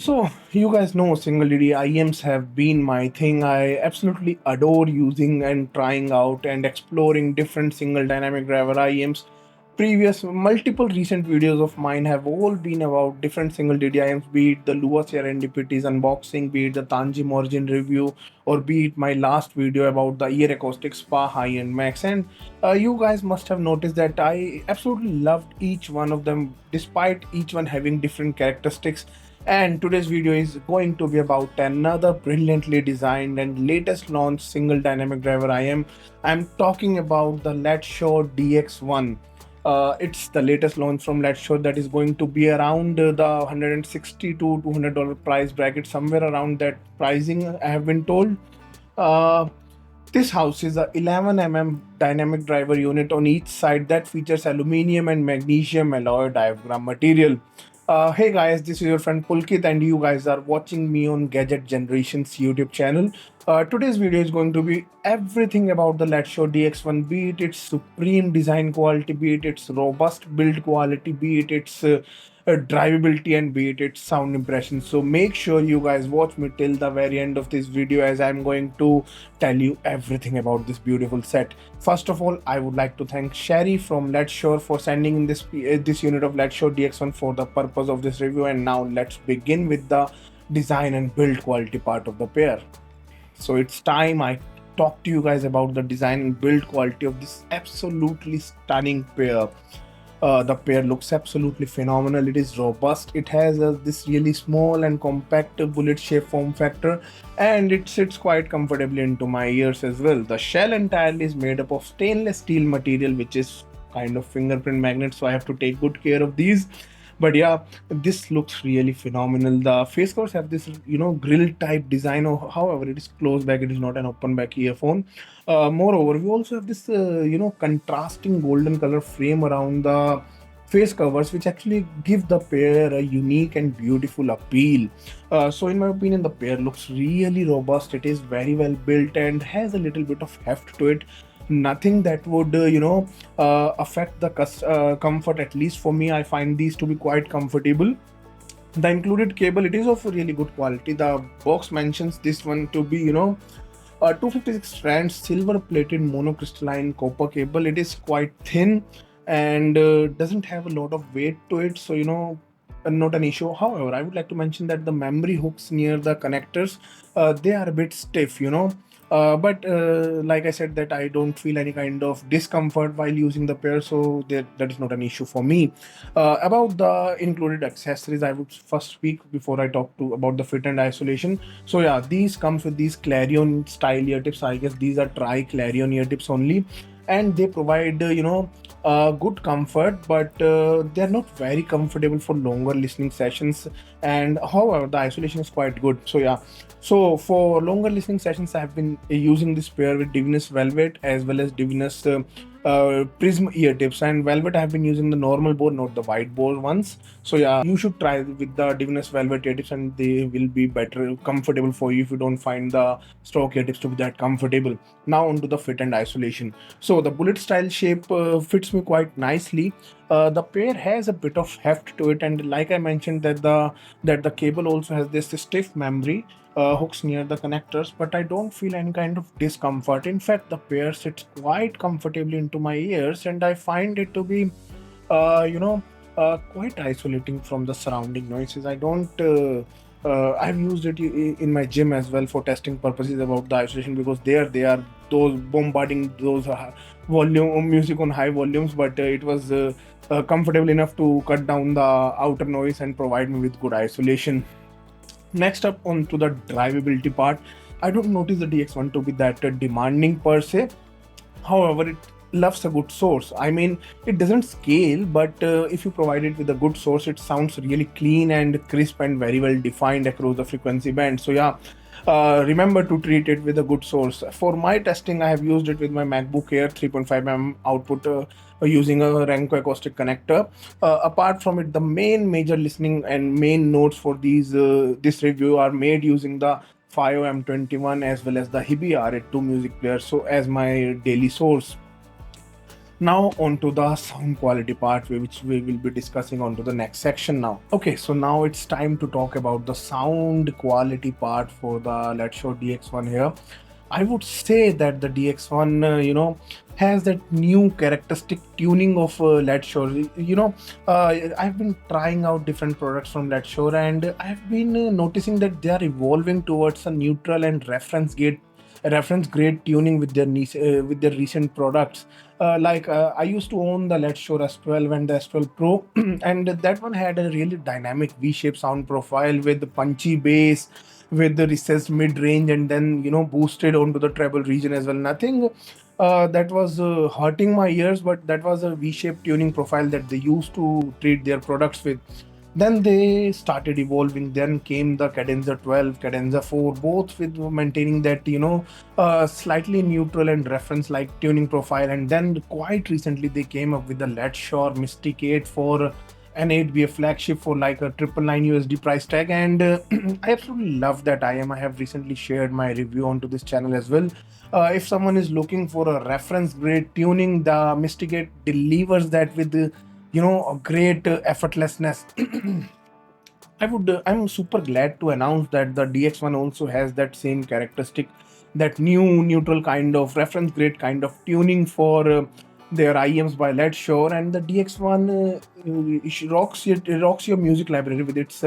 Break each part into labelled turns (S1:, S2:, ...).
S1: So, you guys know single DD IEMs have been my thing. I absolutely adore using and trying out and exploring different single dynamic driver IEMs. Previous multiple recent videos of mine have all been about different single DD IEMs, be it the LUA Serendipity's unboxing, be it the Tanchjim Origin review, or be it my last video about the Earacoustic SPA Hi-End Max. And you guys must have noticed that I absolutely loved each one of them, despite each one having different characteristics. And today's video is going to be about another brilliantly designed and latest launched single dynamic driver IEM. I'm talking about the Letshuoer DX1. It's the latest launch from Letshuoer that is going to be around the $160 to $200 price bracket, somewhere around that pricing, I have been told. Uh, this house is a 11 dynamic driver unit on each side that features aluminum and magnesium alloy diaphragm material. Hey guys, this is your friend Pulkit, and you guys are watching me on Gadget Generations YouTube channel. Today's video is going to be everything about the Letshuoer DX1, be it its supreme design quality, be it its robust build quality, be it its drivability, and be it its sound impression. So make sure you guys watch me till the very end of this video, as I'm going to tell you everything about this beautiful set. First of all, I would like to thank Sherry from Letshuoer for sending in this unit of Letshuoer DX1 for the purpose of this review. And now let's begin with the design and build quality part of the pair. So it's time I talk to you guys about the design and build quality of this absolutely stunning pair. The pair looks absolutely phenomenal. It is robust. It has this really small and compact bullet shape form factor, and it sits quite comfortably into my ears as well. The shell entirely is made up of stainless steel material, which is kind of fingerprint magnet, so I have to take good care of these. But yeah, this looks really phenomenal. The face covers have this grill type design. However, it is closed back, it is not an open back earphone. Moreover, we also have this contrasting golden color frame around the face covers, which actually give the pair a unique and beautiful appeal. So in my opinion, the pair looks really robust. It is very well built and has a little bit of heft to it. Nothing that would affect the comfort. At least for me, I find these to be quite comfortable. The included cable, it is of really good quality. The box mentions this one to be 256 strands silver plated monocrystalline copper cable. It is quite thin and doesn't have a lot of weight to it, so not an issue. However, I would like to mention that the memory hooks near the connectors, they are a bit stiff, but like I said, that I don't feel any kind of discomfort while using the pair, so that is not an issue for me. About the included accessories, I would first speak before I talk about the fit and isolation. So yeah, these comes with these Clarion style ear tips. I guess these are tri-Clarion ear tips only, and they provide good comfort, but they're not very comfortable for longer listening sessions. And however, the isolation is quite good. So yeah, so for longer listening sessions, I have been using this pair with Divinus Velvet as well as Divinus Prism ear tips. And Velvet, I have been using the normal bore, not the wide bore ones. So yeah, you should try with the Divinus Velvet ear tips, and they will be better comfortable for you if you don't find the stock ear tips to be that comfortable. Now onto the fit and isolation. So the bullet style shape fits me quite nicely. The pair has a bit of heft to it, and like I mentioned, that the cable also has this stiff memory hooks near the connectors, but I don't feel any kind of discomfort. In fact, the pair sits quite comfortably into my ears, and I find it to be quite isolating from the surrounding noises. I don't I've used it in my gym as well for testing purposes about the isolation, because there they are those bombarding those volume music on high volumes, but it was comfortable enough to cut down the outer noise and provide me with good isolation. Next up, on to the drivability part. I don't notice the DX1 to be that demanding per se. However, it loves a good source. I mean, it doesn't scale, but if you provide it with a good source, it sounds really clean and crisp and very well defined across the frequency band. So yeah, remember to treat it with a good source. For my testing, I have used it with my MacBook Air 3.5mm output using a Renko acoustic connector. Apart from it, the main major listening and main notes for this review are made using the FiO M21 as well as the Hibi R82 music player, so as my daily source. Now onto the sound quality part, which we will be discussing onto the next section now. Okay, so now it's time to talk about the sound quality part for the Letshuoer DX1 here. I would say that the DX1, has that new characteristic tuning of Letshuoer. I've been trying out different products from Letshuoer, and I've been noticing that they are evolving towards a neutral and reference grade tuning with with their recent products. I used to own the Letshuoer S12 and the S12 Pro, and that one had a really dynamic V-shaped sound profile with the punchy bass, with the recessed mid-range, and then boosted onto the treble region as well. Nothing that was hurting my ears, but that was a V-shaped tuning profile that they used to treat their products with. Then they started evolving. Then came the Cadenza 12, Cadenza 4, both with maintaining that slightly neutral and reference-like tuning profile. And then quite recently they came up with the Letshuoer Mystic 8 for an 8BF flagship for like a $999 price tag, and I absolutely love that IEM. I have recently shared my review onto this channel as well. If someone is looking for a reference grade tuning, the Mystic 8 delivers that with a great effortlessness. I'm super glad to announce that the DX1 also has that same characteristic, that new neutral kind of reference grade kind of tuning for their IEMs by Letshuoer, and the DX1 rocks your music library with its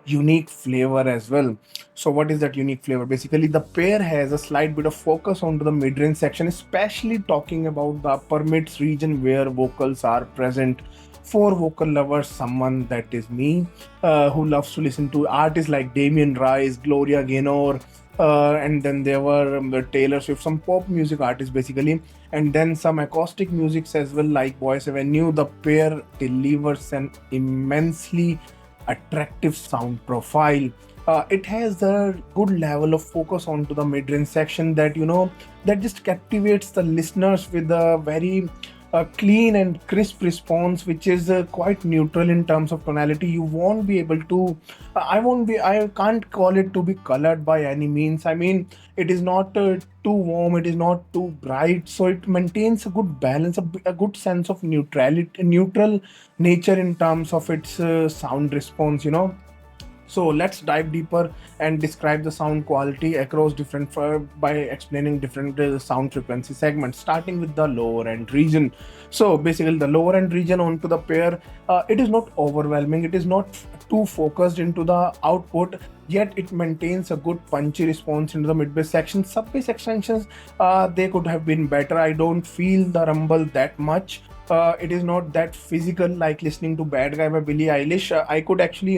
S1: unique flavor as well. So what is that unique flavor? Basically, the pair has a slight bit of focus onto the mid-range section, especially talking about the upper mids region where vocals are present. For vocal lovers, someone that is me, who loves to listen to artists like Damien Rice, Gloria Gaynor, and then there were Taylor Swift, some pop music artists basically, and then some acoustic musics as well like Voice Avenue. The pair delivers an immensely attractive sound profile. It has a good level of focus onto the mid-range section that just captivates the listeners with a very clean and crisp response, which is quite neutral in terms of tonality. You won't be able to, I can't call it to be colored by any means. I mean, it is not too warm, it is not too bright, so it maintains a good balance, a good sense of neutral nature in terms of its sound response. So let's dive deeper and describe the sound quality across different by explaining different sound frequency segments, starting with the lower end region. So basically, the lower end region onto the pair, it is not overwhelming. It is not too focused into the output. Yet it maintains a good punchy response into the mid bass section. Sub bass extensions, they could have been better. I don't feel the rumble that much. It is not that physical like listening to Bad Guy by Billie Eilish. I could actually,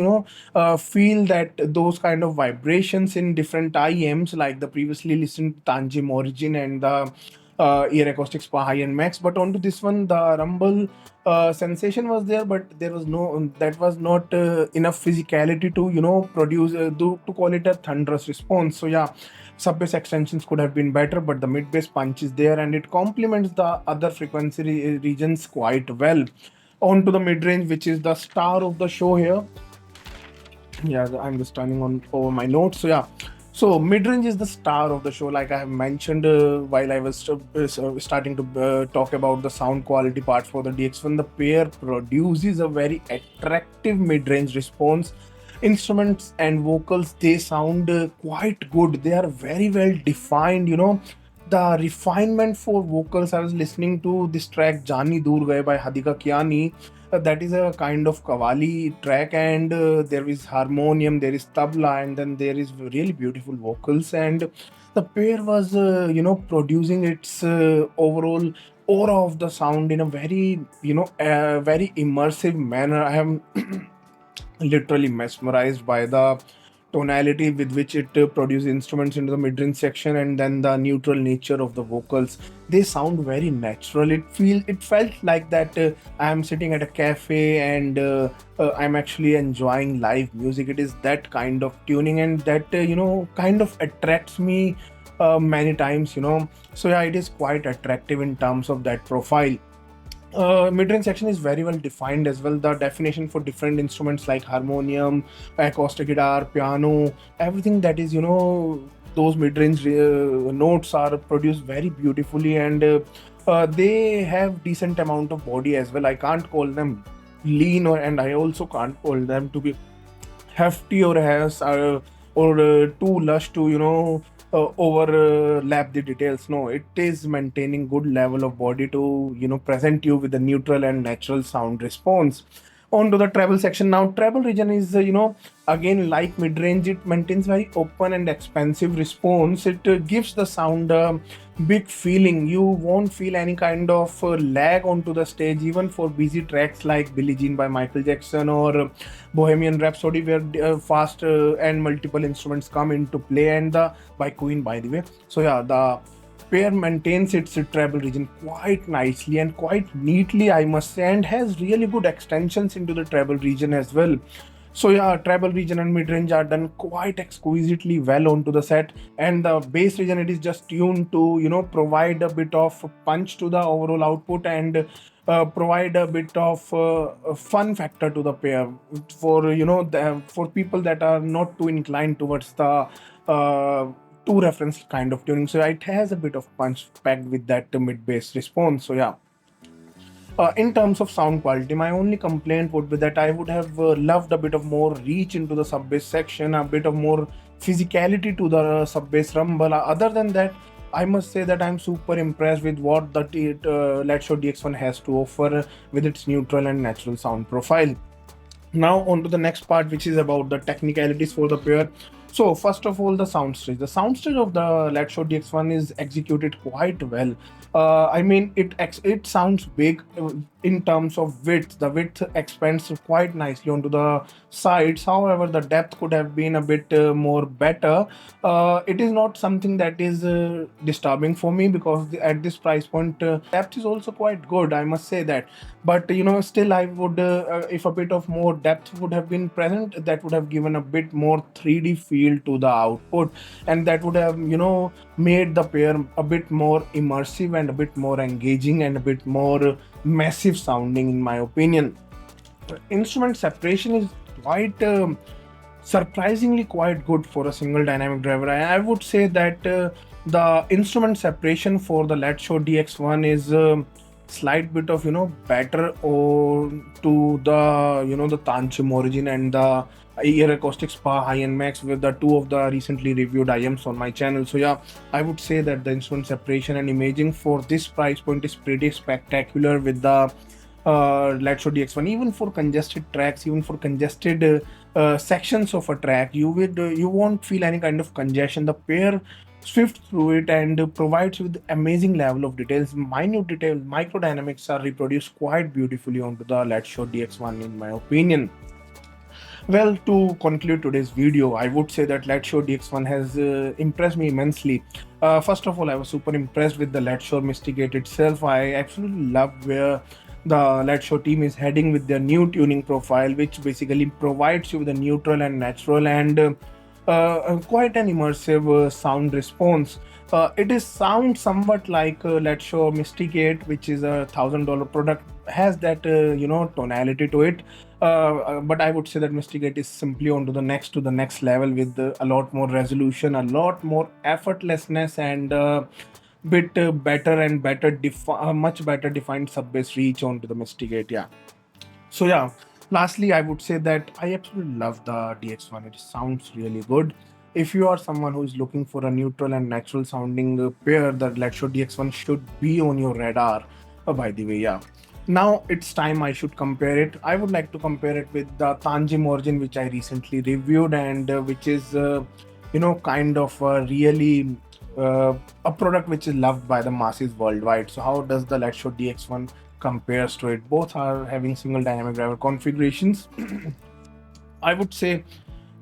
S1: feel that those kind of vibrations in different IEMs, like the previously listened Tanchjim Origin and the Earacoustic SPA Hi-End Max. But onto this one, the rumble sensation was there, but there was that was not enough physicality to produce to call it a thunderous response. So yeah, sub bass extensions could have been better, but the mid bass punch is there and it complements the other frequency regions quite well. On to the mid range, which is the star of the show here. Yeah, I'm just turning on over my notes. So yeah, so mid-range is the star of the show, like I have mentioned while I was starting to talk about the sound quality part for the DX1. The pair produces a very attractive mid-range response. Instruments and vocals, they sound quite good. They are very well defined. The refinement for vocals. I was listening to this track Jani Dur Gaye by Hadika Kiani. That is a kind of Qawwali track, and there is harmonium, there is tabla, and then there is really beautiful vocals. And the pair was, producing its overall aura of the sound in a very, very immersive manner. I am literally mesmerized by the tonality with which it produces instruments into the mid-range section, and then the neutral nature of the vocals. They sound very natural. It felt like that I am sitting at a cafe and I'm actually enjoying live music. It is that kind of tuning, and that kind of attracts me many times. So yeah, it is quite attractive in terms of that profile. Mid-range section is very well defined as well. The definition for different instruments like harmonium, acoustic guitar, piano, everything that is, those mid-range notes are produced very beautifully, and They have decent amount of body as well. I can't call them lean, and I also can't call them to be hefty or has too lush to overlap the details. No, it is maintaining good level of body to present you with a neutral and natural sound response. On to the treble section now. Treble region is again like mid-range. It maintains very open and expansive response. It gives the sound big feeling. You won't feel any kind of lag onto the stage, even for busy tracks like Billie Jean by Michael Jackson or Bohemian Rhapsody, where fast and multiple instruments come into play, and the by Queen, by the way. So yeah, the pair maintains its treble region quite nicely and quite neatly, I must say, and has really good extensions into the treble region as well. So yeah, treble region and mid-range are done quite exquisitely well onto the set, and the bass region, it is just tuned to provide a bit of punch to the overall output and provide a bit of fun factor to the pair for for people that are not too inclined towards the two reference kind of tuning. So it has a bit of punch packed with that mid bass response. So yeah, in terms of sound quality, my only complaint would be that I would have loved a bit of more reach into the sub bass section, a bit of more physicality to the sub bass rumble. Other than that, I must say that I'm super impressed with what the Letshuoer DX1 has to offer with its neutral and natural sound profile. Now on to the next part, which is about the technicalities for the pair. So first of all, the soundstage. The soundstage of the Letshuoer DX1 is executed quite well. I mean, it sounds big in terms of width. The width expands quite nicely onto the sides. However, the depth could have been a bit more better. It is not something that is disturbing for me, because at this price point, depth is also quite good, I must say that. But still, I would, if a bit of more depth would have been present, that would have given a bit more 3D feel to the output, and that would have made the pair a bit more immersive and a bit more engaging and a bit more massive sounding, in my opinion. Instrument separation is quite surprisingly quite good for a single dynamic driver. I would say that the instrument separation for the Letshuoer DX1 is slight bit of better or to the the Tanchjim Origin and the Earacoustic SPA Hi-End Max, with the two of the recently reviewed IEMs on my channel. So yeah, I would say that the instrument separation and imaging for this price point is pretty spectacular with the Letshuoer DX1. Even for congested tracks, even for congested sections of a track, you won't feel any kind of congestion. The pair swift through it and provides with amazing level of details. Minute details, microdynamics are reproduced quite beautifully onto the Letshuoer DX1, in my opinion. Well, to conclude today's video, I would say that Letshuoer DX1 has impressed me immensely. First of all, I was super impressed with the Letshuoer Mystigate itself. I absolutely love where the Letshuoer team is heading with their new tuning profile, which basically provides you with a neutral and natural and quite an immersive sound response. It is sound somewhat like Letshuoer Mystigate, which is $1,000 product, has that tonality to it. But I would say that Mystigate is simply on to the next level with a lot more resolution, a lot more effortlessness, and bit better and much better defined sub bass reach onto the Mystigate. Yeah. So yeah, lastly, I would say that I absolutely love the DX1. It sounds really good. If you are someone who is looking for a neutral and natural sounding pair, the Letshuoer DX1 should be on your radar. By the way, yeah. Now it's time I should compare it. I would like to compare it with the Tanchjim Origin, which I recently reviewed, and which is kind of really a product which is loved by the masses worldwide. So how does the Letshuoer DX1 compares to it? Both are having single dynamic driver configurations. I would say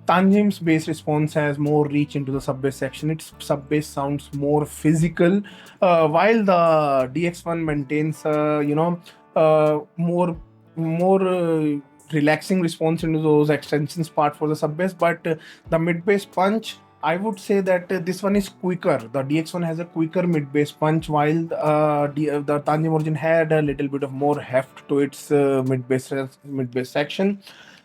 S1: Tanchjim's bass response has more reach into the sub bass section. Its sub bass sounds more physical, while the DX1 maintains more relaxing response into those extensions part for the sub bass. But the mid bass punch, I would say that this one is quicker. The DX1 has a quicker mid-bass punch, while the Tanchjim Origin had a little bit of more heft to its mid-bass section.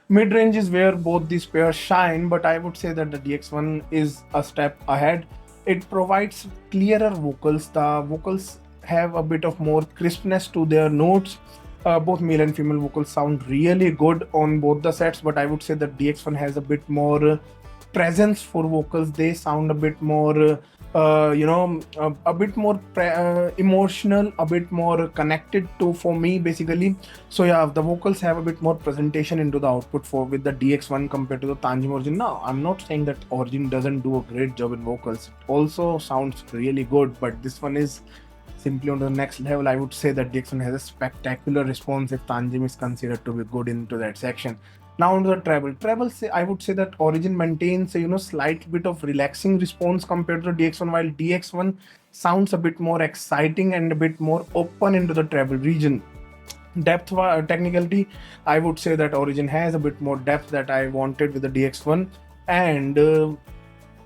S1: Mid-range is where both these pairs shine, but I would say that the DX1 is a step ahead. It provides clearer vocals. The vocals have a bit of more crispness to their notes. Both male and female vocals sound really good on both the sets, but I would say that DX1 has a bit more presence for vocals. They sound a bit more a bit more emotional, a bit more connected to, for me, basically. So yeah, the vocals have a bit more presentation into the output for with the DX1 compared to the Tanchjim Origin. Now, I'm not saying that Origin doesn't do a great job in vocals. It also sounds really good, but this one is simply on the next level. I would say that DX1 has a spectacular response if Tanchjim is considered to be good into that section. Now onto the treble. Treble, I would say that Origin maintains a slight bit of relaxing response compared to DX1, while DX1 sounds a bit more exciting and a bit more open into the treble region. Depth, technicality, I would say that Origin has a bit more depth that I wanted with the DX1, and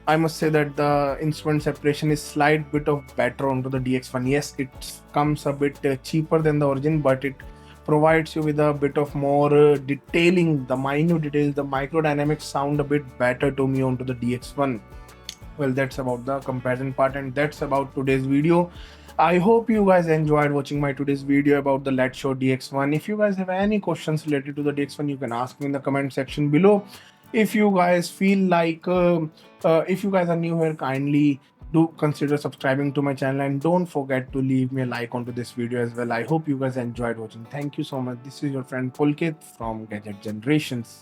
S1: I must say that the instrument separation is slight bit of better onto the DX1. Yes, it comes a bit cheaper than the Origin, but it provides you with a bit of more detailing. The minute details, the microdynamics sound a bit better to me onto the DX1. Well, that's about the comparison part, and that's about today's video. I hope you guys enjoyed watching my today's video about the Letshuoer DX1. If you guys have any questions related to the DX1, you can ask me in the comment section below. If you guys feel like if you guys are new here, kindly do consider subscribing to my channel, and don't forget to leave me a like onto this video as well. I hope you guys enjoyed watching. Thank you so much. This is your friend Pulkit from Gadget Generations.